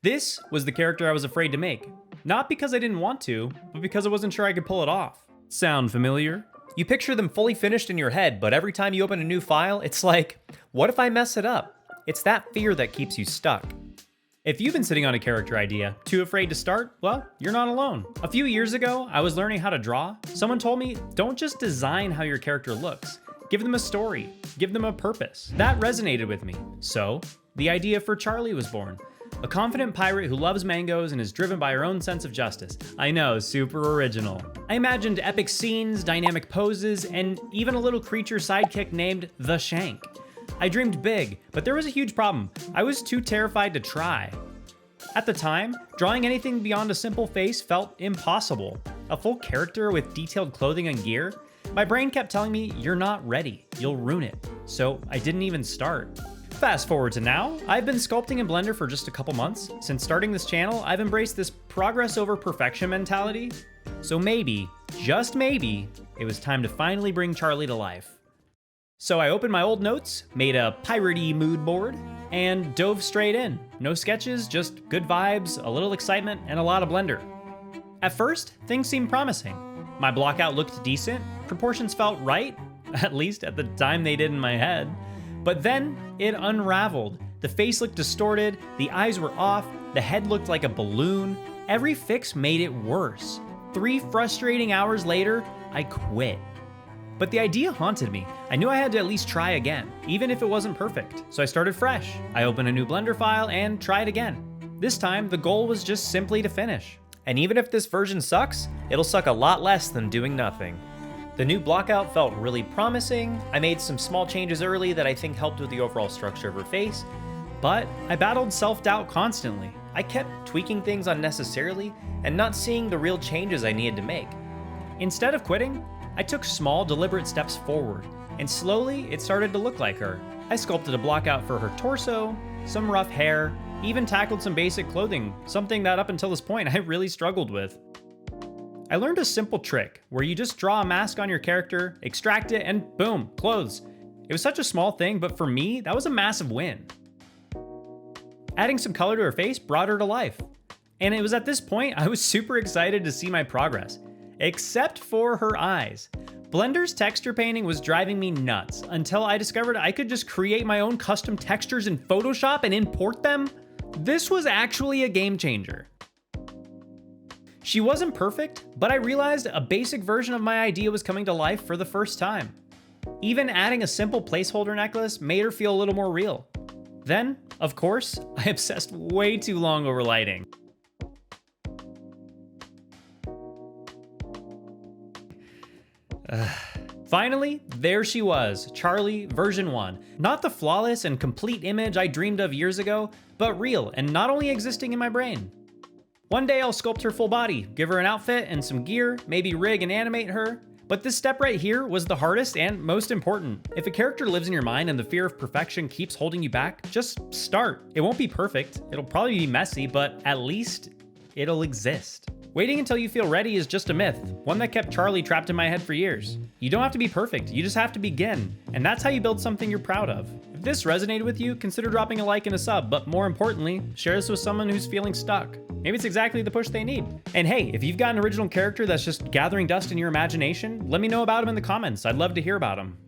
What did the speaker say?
This was the character I was afraid to make. Not because I didn't want to, but because I wasn't sure I could pull it off. Sound familiar? You picture them fully finished in your head, but every time you open a new file, it's like, what if I mess it up? It's that fear that keeps you stuck. If you've been sitting on a character idea, too afraid to start, well, you're not alone. A few years ago, I was learning how to draw. Someone told me, don't just design how your character looks. Give them a story, give them a purpose. That resonated with me. So, the idea for Charli was born. A confident pirate who loves mangoes and is driven by her own sense of justice. I know, super original. I imagined epic scenes, dynamic poses, and even a little creature sidekick named The Shank. I dreamed big, but there was a huge problem. I was too terrified to try. At the time, drawing anything beyond a simple face felt impossible. A full character with detailed clothing and gear? My brain kept telling me, you're not ready, you'll ruin it. So I didn't even start. Fast forward to now, I've been sculpting in Blender for just a couple months. Since starting this channel, I've embraced this progress over perfection mentality. So maybe, just maybe, it was time to finally bring Charli to life. So I opened my old notes, made a piratey mood board, and dove straight in. No sketches, just good vibes, a little excitement, and a lot of Blender. At first, things seemed promising. My blockout looked decent, proportions felt right, at least at the time they did in my head. But then it unraveled. The face looked distorted, the eyes were off, the head looked like a balloon. Every fix made it worse. 3 frustrating hours later, I quit. But the idea haunted me. I knew I had to at least try again, even if it wasn't perfect. So I started fresh. I opened a new Blender file and tried again. This time, the goal was just simply to finish. And even if this version sucks, it'll suck a lot less than doing nothing. The new blockout felt really promising. I made some small changes early that I think helped with the overall structure of her face, but I battled self-doubt constantly. I kept tweaking things unnecessarily and not seeing the real changes I needed to make. Instead of quitting, I took small, deliberate steps forward, and slowly it started to look like her. I sculpted a blockout for her torso, some rough hair, even tackled some basic clothing, something that up until this point I really struggled with. I learned a simple trick where you just draw a mask on your character, extract it, and boom, clothes. It was such a small thing, but for me, that was a massive win. Adding some color to her face brought her to life. And it was at this point I was super excited to see my progress, except for her eyes. Blender's texture painting was driving me nuts until I discovered I could just create my own custom textures in Photoshop and import them. This was actually a game changer. She wasn't perfect, but I realized a basic version of my idea was coming to life for the first time. Even adding a simple placeholder necklace made her feel a little more real. Then, of course, I obsessed way too long over lighting. Finally, there she was, Charli version 1. Not the flawless and complete image I dreamed of years ago, but real and not only existing in my brain. One day I'll sculpt her full body, give her an outfit and some gear, maybe rig and animate her. But this step right here was the hardest and most important. If a character lives in your mind and the fear of perfection keeps holding you back, just start. It won't be perfect, it'll probably be messy, but at least it'll exist. Waiting until you feel ready is just a myth, one that kept Charli trapped in my head for years. You don't have to be perfect, you just have to begin. And that's how you build something you're proud of. If this resonated with you, consider dropping a like and a sub, but more importantly, share this with someone who's feeling stuck. Maybe it's exactly the push they need. And hey, if you've got an original character that's just gathering dust in your imagination, let me know about them in the comments. I'd love to hear about them.